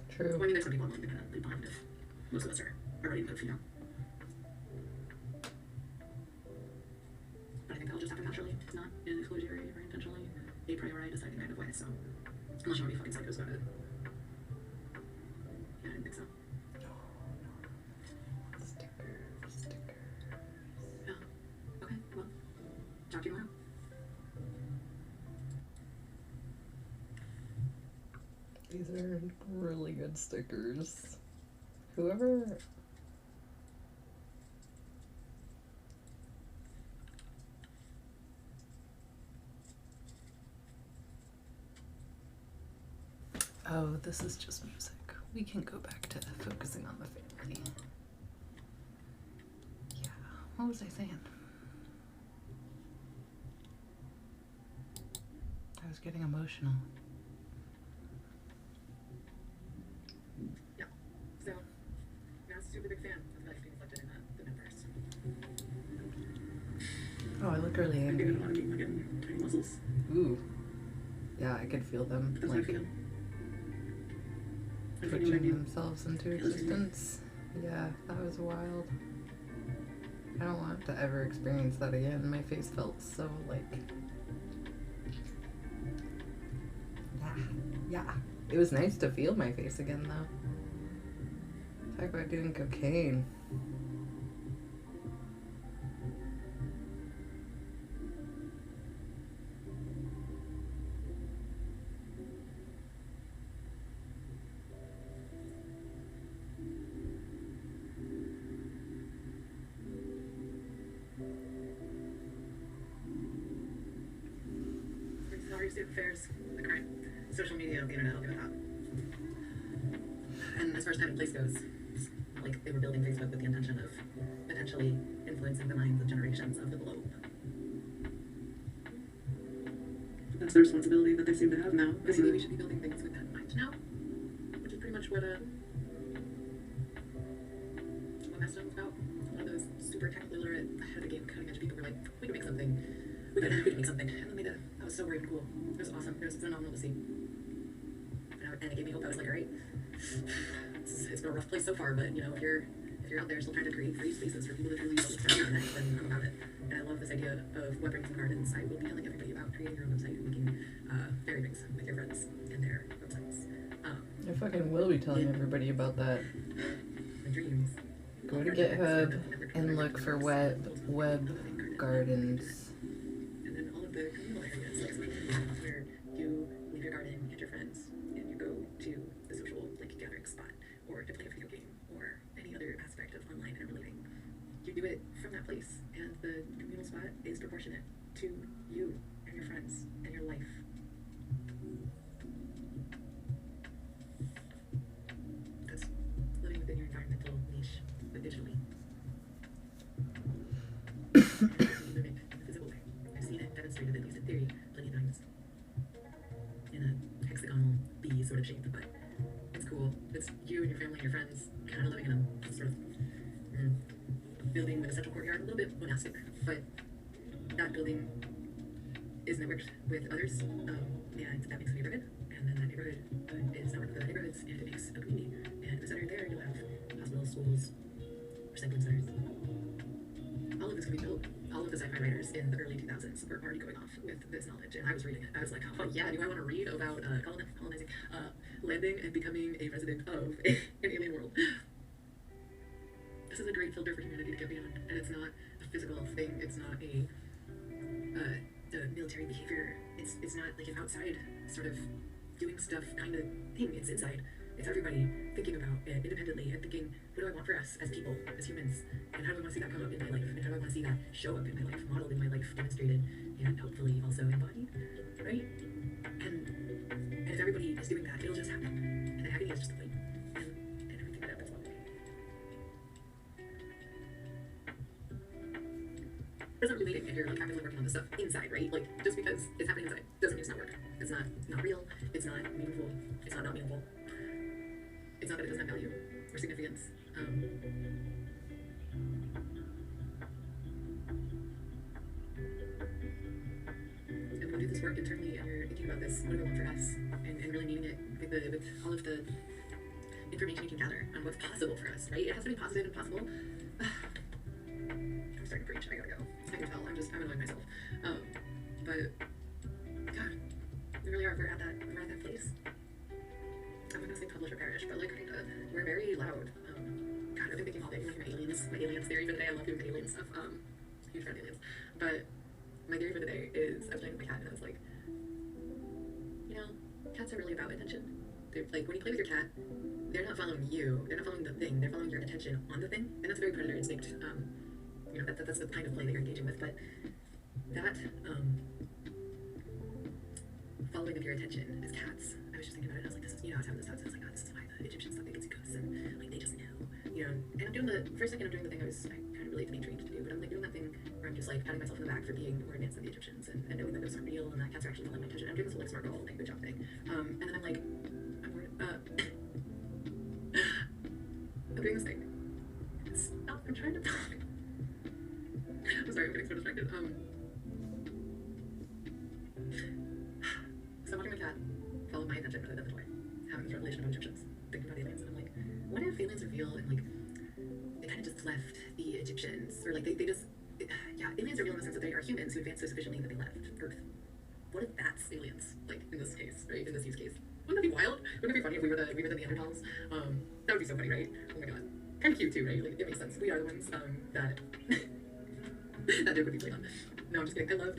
True. Well, I mean, there's some people I'm willing to kind of leave behind if most of us are already moved, But I think that'll just happen naturally, not in an exclusionary or intentionally a priori deciding kind of way, so. Unless you want to be fucking psychos about it. Yeah, I didn't think so. Sticker. Yeah. Okay, well, talk to you tomorrow. These are really good stickers. Whoever... Oh, this is just music. We can go back to focusing on the family. Yeah, what was I saying? I was getting emotional. Yeah. So, I'm a super big fan of life being reflected in the metaverse. Oh, I look really I'm angry. getting a lot of people getting tiny muscles. Ooh. Yeah, I could feel them, That's how I like, feel. twitching themselves into existence. Yeah, that was wild. I don't want to ever experience that again. My face felt so, like... Yeah. It was nice to feel my face again, though. Talk about doing cocaine. Salary state affairs, the current social media of the internet, I'll give it that. And as far as time and place goes, it's not like they were building Facebook with the intention of potentially influencing the minds of generations of the globe. That's the responsibility that they seem to have now. Maybe we should be building things with that in mind now, which is pretty much what Mastodon was about. One of those super technically literate, ahead of the game, cutting edge people were like, we can make something. We can make something. And then they did. That was so brave and cool. It was awesome. It was phenomenal to see. And it gave me hope. I was like, all right, it's been a rough place so far, but you know, if you're out there still trying to create free spaces for people to truly build stuff on the internet, then I'm about it. And I love this idea of what brings and gardens. I will be telling everybody about creating your own website and making fairy rings with your friends and their websites. I fucking will be telling everybody about that. My dreams. Go to GitHub and look for web gardens. And then all of the communal areas, like social media, where you leave your garden and your friends, and you go to the social like gathering spot, or to play a video game, or any other aspect of online interrelating. You do it from that place, and the communal spot is proportionate to you and your friends and your life. That's living within your environmental niche, but digitally. Mimic in a physical way. I've seen it demonstrated, at least in theory, plenty of times. In a hexagonal B sort of shape, but it's cool. It's you and your family and your friends kind of living in a sort of building with a central courtyard, a little bit monastic, but that building is networked with others, and that makes a neighborhood, and then that neighborhood is networked with other neighborhoods, and it makes a community. And in the center there, you'll have hospitals, schools, recycling centers. All of this can be built. All of the sci-fi writers in the early 2000s were already going off with this knowledge, and I was reading it. I was like, oh yeah, do I want to read about colonizing, landing and becoming a resident of an alien world? This is a great filter for humanity to get beyond, and it's not a physical thing. It's not a military behavior. It's not like an outside sort of doing stuff kind of thing. It's inside. It's everybody thinking about it independently and thinking, what do I want for us as people, as humans? And how do I want to see that come up in my life? And how do I want to see that show up in my life, modeled in my life, demonstrated, and hopefully also embodied, right? And if everybody is doing that, it'll just happen. And the happening is just the point. And everything that happens along the way. It's not relating if you're like actively working on this stuff inside, right? Like, just because it's happening inside doesn't mean it's not work. It's not real. It's not meaningful. It's not meaningful. It's not that it doesn't have value or significance. And when we do this work internally and you're thinking about this, what do we want for us? And really meaning it with all of the information you can gather on what's possible for us, right? It has to be positive and possible. I'm starting to preach. I gotta go. I can tell. I'm annoying myself. But God, we really are. We're at that place. I'm not gonna say publish or perish, but like we're very loud. God, I've been thinking all day. Like my aliens theory for the day. I love doing the alien stuff. Huge fan of aliens. But my theory for the day is I was playing with my cat and I was like, you know, cats are really about attention. They're like when you play with your cat, they're not following you. They're not following the thing. They're following your attention on the thing, and that's a very predator instinct. You know, that's the kind of play that you're engaging with. But that following of your attention as cats, I was just thinking about it. I was like, this is, you know, I was having this thought. So I was like, oh, this is why the Egyptians thought they could see ghosts, and like they just know, you know. And I'm doing for a second, I'm doing the thing I kind of relate to being trained to do, but I'm like doing that thing where I'm just like patting myself on the back for being more advanced than the Egyptians, and knowing that ghosts are real and that cats are actually following my attention. I'm doing this whole like smart girl thing, good job thing. And then I'm like, I'm doing this thing. Stop! I'm trying to talk. I'm sorry, I'm getting so distracted. So I'm watching my cat follow my attention rather than the toy, having this revelation about Egyptians, thinking about aliens, and I'm like, what if aliens are real and like they kind of just left the Egyptians, or like they just aliens are real in the sense that they are humans who advanced so sufficiently that they left Earth. What if that's aliens, like in this case, right? In this use case, Wouldn't that be wild? Wouldn't it be funny if we were the Neanderthals? That would be so funny, right? Oh my god. Kind of cute too, right? Like, it makes sense. We are the ones that that joke would be played on. No, I'm just kidding. I love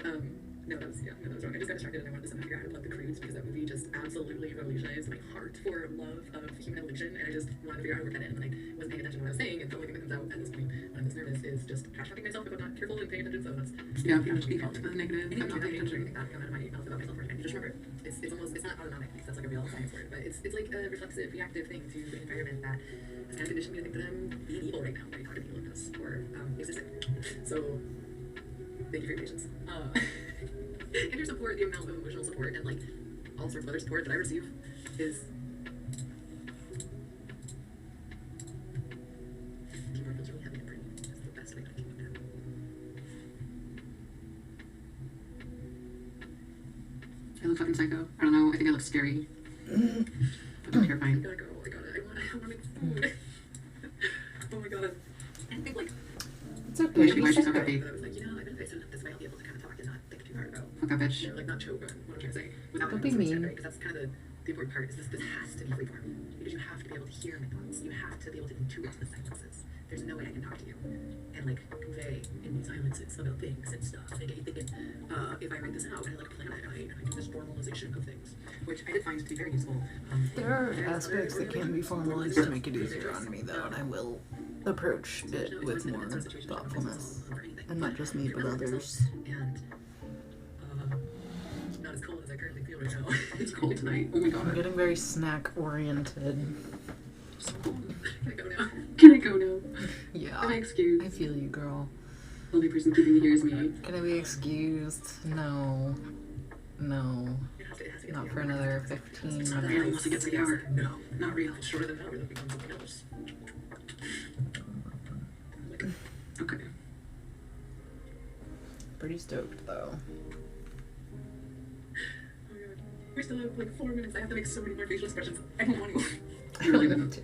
no, that was wrong. I just got distracted and I wanted to somehow figure out how to love the Croods because that movie just absolutely revolutionized my heart for love of human evolution, and I just wanted to figure out how to work that in, and I wasn't paying attention to what I was saying, and the only thing that comes out at this point when I'm this nervous is just trash-talking myself if I'm not careful and paying attention, so that's Yeah, pretty much default to the negative. anything I'm not paying attention to anything that come out of my mouth about myself, right? You just remember, it's almost, it's not autonomic because that's like a real science word, but it's like a reflexive, reactive thing to the environment that has kind of conditioned me to think that I'm being evil right now, right? How to deal with this, or existing. So, thank you for your patience. And your support, the amount of emotional support and like all sorts of other support that I receive is. Keyboard feels really heavy and pretty. That's the best way to keep it down. I look fucking psycho. I don't know. I think I look scary. Fucking terrifying. I gotta go. I want to make food. Oh my god. I think like. It's okay. Why is she so But happy? I was like, if I set it up this way, I'll be able to kind of talk and not think too hard about. Fuck that bitch. Like not choke on what I'm trying to say without Don't having be to mean. right? Because that's kind of the important part. Is this has to be free form because you have to be able to hear my thoughts. You have to be able to intuit the silences. There's no way I can talk to you and like convey in these silences about things and stuff and get you thinking. If I write this out and I like plan it and I do this formalization of things, which I did find to be very useful. There are aspects that can be formalized to make it easier on me, though, and I will approach it with more thoughtfulness. And not just me, but others. And not as cold as I currently feel right now. It's cold tonight. Oh my I'm god. getting very snack-oriented. So cold. Can I go now? Can I go now? Yeah. Am I excused? I feel you, girl. The only person keeping me here is me. Can I be excused? No. No. It has to get Not to for the hour. another 15 It's not real minutes. unless it gets to the hour. No. Not real. If it's shorter than an hour, then it becomes something else. Okay. Pretty stoked, though. Oh my god. We still have like 4 minutes. I have to make so many more facial expressions. I don't want to. I really need to.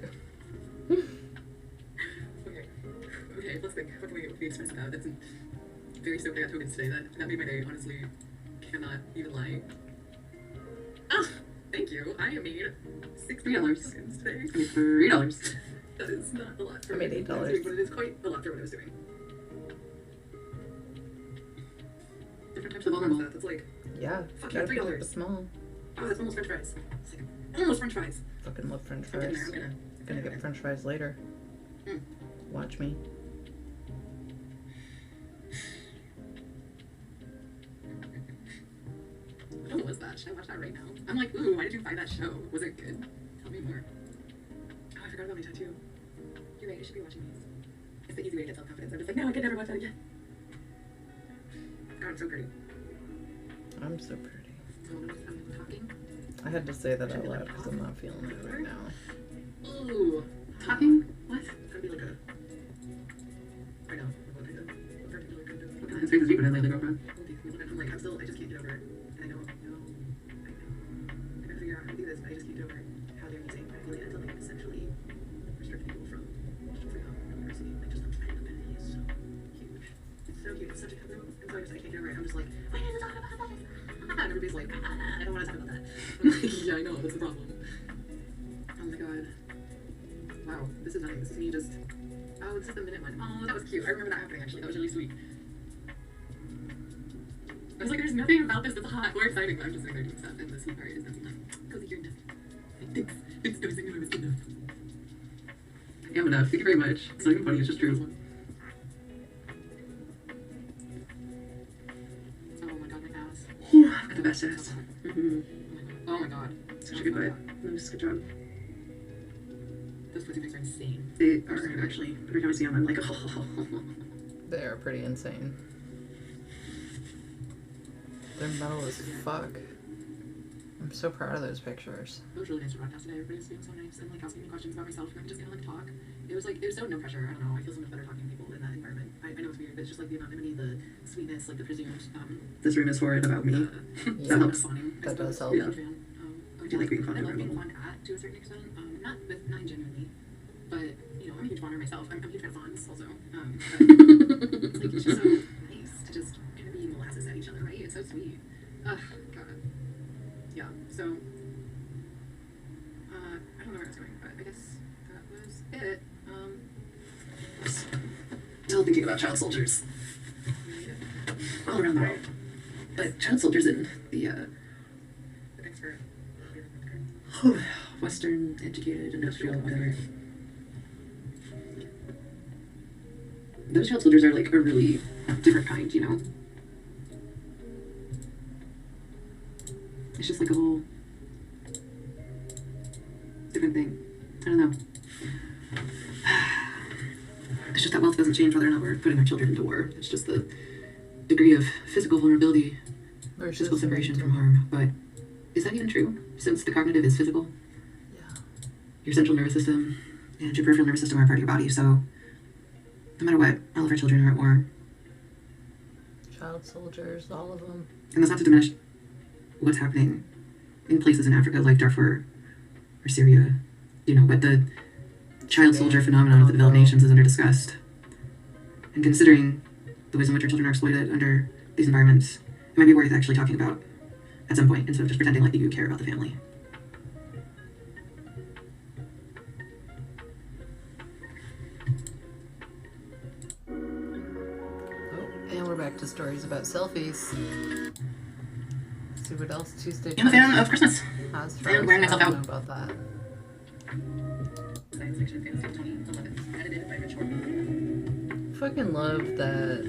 Okay, let's think. What can we express about? That's very stoked I got tokens today. That made my day, honestly. Cannot even lie. Ah! Thank you. I made $60 tokens today. I made $3. That is not a lot for I made what I was $8. doing, but it is quite a lot for what I was doing. Different types of vulnerable. That's like, Yeah. Fuck Gotta you, pick up $3. the small. oh, that's almost French fries. It's like, almost French fries. Fucking love French I'm getting fries. there. Gonna get French fries later. Mm. Watch me. What film was that? Should I watch that right now? I'm like, ooh, why did you buy that show? Was it good? Tell me more. Oh, I forgot about my tattoo. You're right, I should be watching these. It's the easy way to get self-confidence. I'm just like, no, I can never watch that again. God, it's so pretty. I'm so pretty. So I'm talking. I had to say that out loud because I'm not feeling it right now. Ooh. Talking? What? It's gonna be like a... I know. What kind of... What particular kind of... What kind of things have you been in lately, girlfriend? I'm like, I just can't get over it. And I don't know. I gotta figure out how to do this, but I just can't get over how they're using pedophilia to like essentially restrict people from freedom and university. Like just pedophilia is so huge. It's so huge. It's such a taboo. And so I can't get over it. I'm just like, we need to talk about this. And everybody's like, I don't want to talk about that. I'm like, yeah, I know, that's the problem. Oh my god. Wow, this is nothing. This is me just... Oh, this is the minute one. Oh, that was cute. I remember that happening actually. That was really sweet. I was like, there's nothing about this that's hot or exciting, but I'm just sitting there doing stuff, and the sweet part is nothing like, cozy, you're enough. Thanks, guys, I knew I was enough. I am enough. Thank you very much. It's not even funny, it's just true. Oh my god, my ass. Whew, I've got the best ass. Mm-hmm. Oh my god. Such a good vibe. Nice, good job. Those pussy pics are insane. They are actually, every time I see them, I'm like, oh. They are pretty insane. They're metal as fuck. I'm so proud of those pictures. It was really nice to broadcast today. Everybody's being so nice and like asking me questions about myself, and I could just kind of like talk. It was so no pressure. I don't know. I feel so much better talking to people in that environment. I know it's weird, but it's just like the anonymity, the sweetness, like the presumed. This room is for it about me. Yeah, That helps. that does help. Yeah. I do like being fun I love in being everyone. fun at to a certain extent. Not genuinely, but you know, I'm a huge faner myself. I'm a huge fan of fawns also. But it's like it's just so nice to just kind of be molasses at each other, right? It's so sweet. God. Yeah. So don't know where I was going, but I guess that was it. Still thinking about child soldiers all around the world. But child soldiers in the Thanks for Western educated industrial whatever. Those child soldiers are like a really different kind, you know? It's just like a whole different thing. I don't know. It's just that wealth doesn't change whether or not we're putting our children into war. It's just the degree of physical vulnerability, physical separation from harm. But is that even true? Since the cognitive is physical? Yeah. Your central nervous system and your peripheral nervous system are part of your body, so no matter what, all of our children are at war. Child soldiers, all of them. And that's not to diminish what's happening in places in Africa like Darfur or Syria. You know, but the child soldier phenomenon of the developed nations is under discussed. And considering the ways in which our children are exploited under these environments, it might be worth actually talking about at some point instead of just pretending like you care about the family. Oh, and we're back to stories about selfies. Let's see what else Tuesday I'm a fan of Christmas. has for I'm us. wearing I myself don't out. know about that. Science Fiction Fantasy 2011, edited by Rich Horton. Fucking love that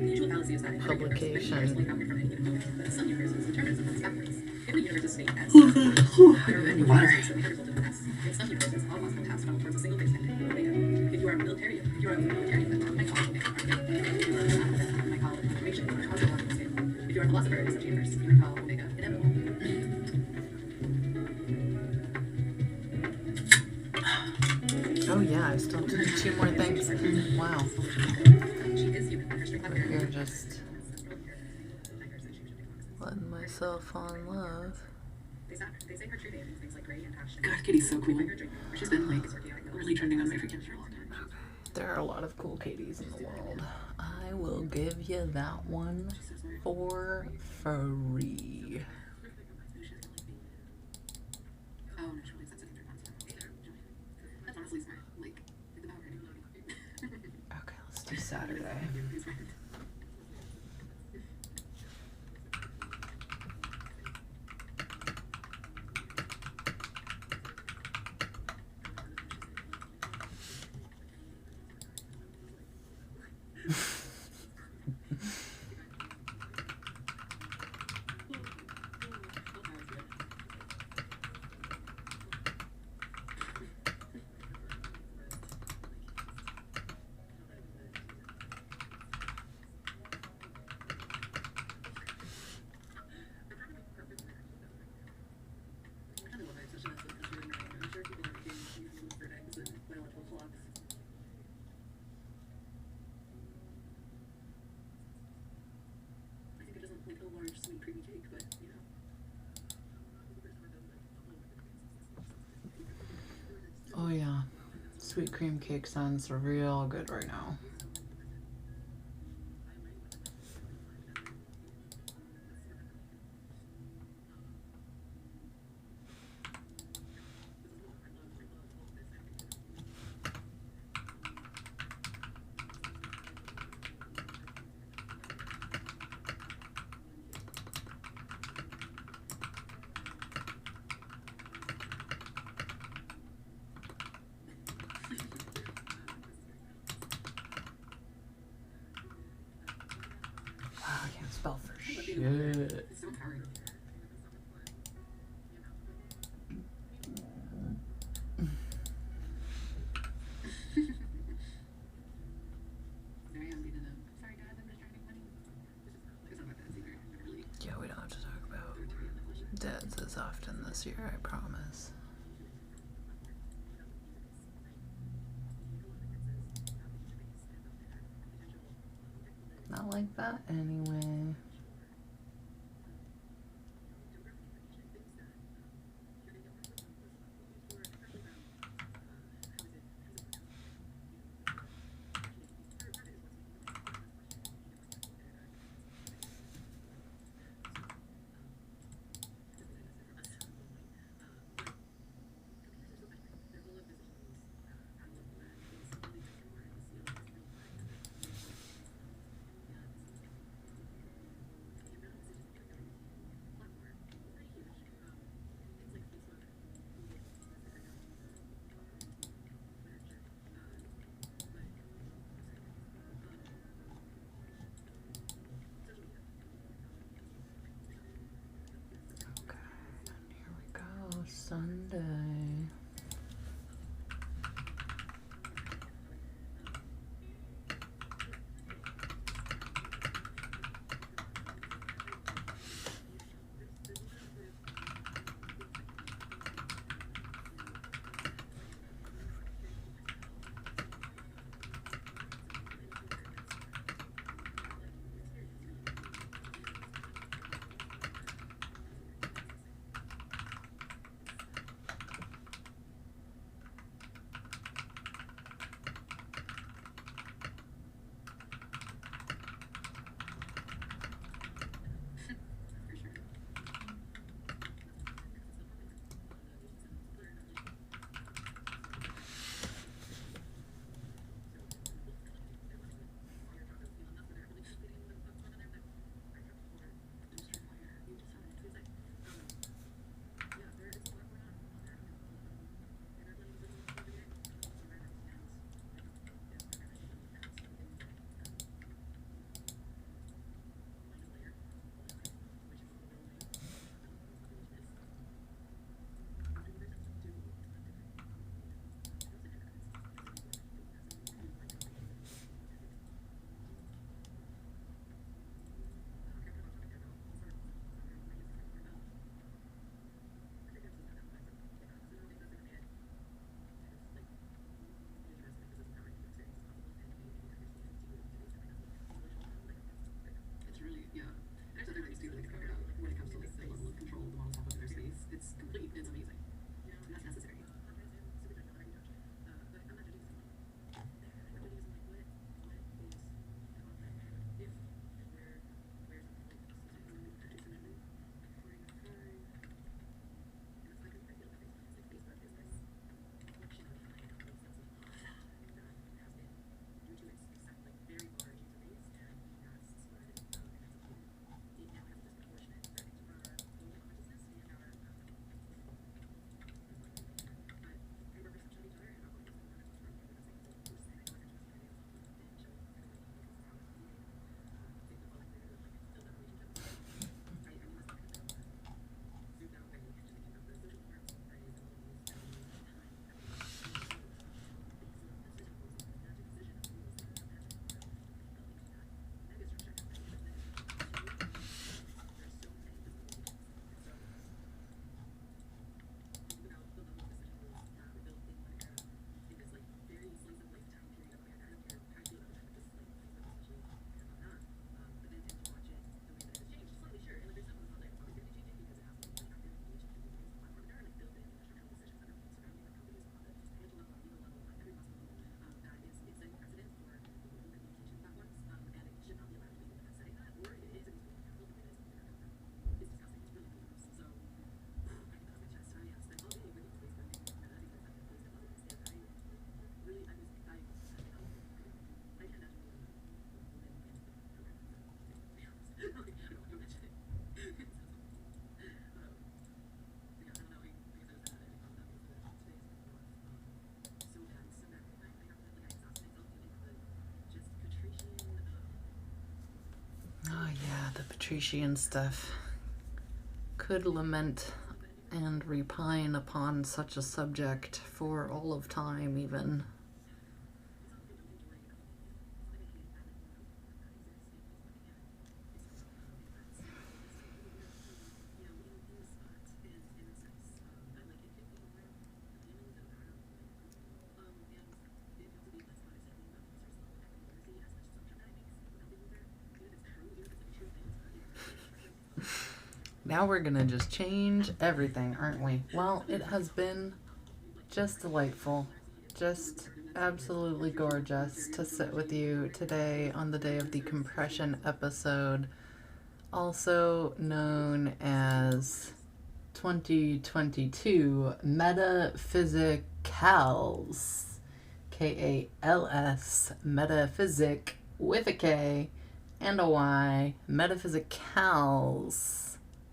The usual fallacy is that publication. only come from any given moment, but some universes determinism comes backwards. In the universe's state as Water. in some universes, all possible paths funnel towards a single base ending, omega. If you are a militarian, then you might call omega archaic. If you are a mathematician, you might call it information on a cosmological scale. If you are a philosopher in such a universe, you might call omega inevitable. Oh yeah, I still have to do 2 more things. Wow. She is human, but her strength of You're just letting myself fall in love. They say her true name is things like Gray and Ash. God, Kitty's so cool. She's been like really trending on my freaking for a long time. There are a lot of cool Katies in the world. I will give you that one for free. Oh, no, she only said 700 pounds. That's honestly smart. Like the power anyway. Okay, let's do Saturday. Oh yeah, sweet cream cake sounds real good right now. Wow, I can't spell for shit. It's so empowering. Sorry guys, I'm just trying to make money. It's not about that either. Really. Yeah, we don't have to talk about dads as often this year, I promise. Not like that anyway. yeah, the patrician stuff. Could lament and repine upon such a subject for all of time, even. Now we're gonna just change everything, aren't we? Well, it has been just delightful, just absolutely gorgeous to sit with you today on the day of the compression episode, also known as 2022 metaphysikals. KALS, metaphysic with a K and a Y, metaphysikals.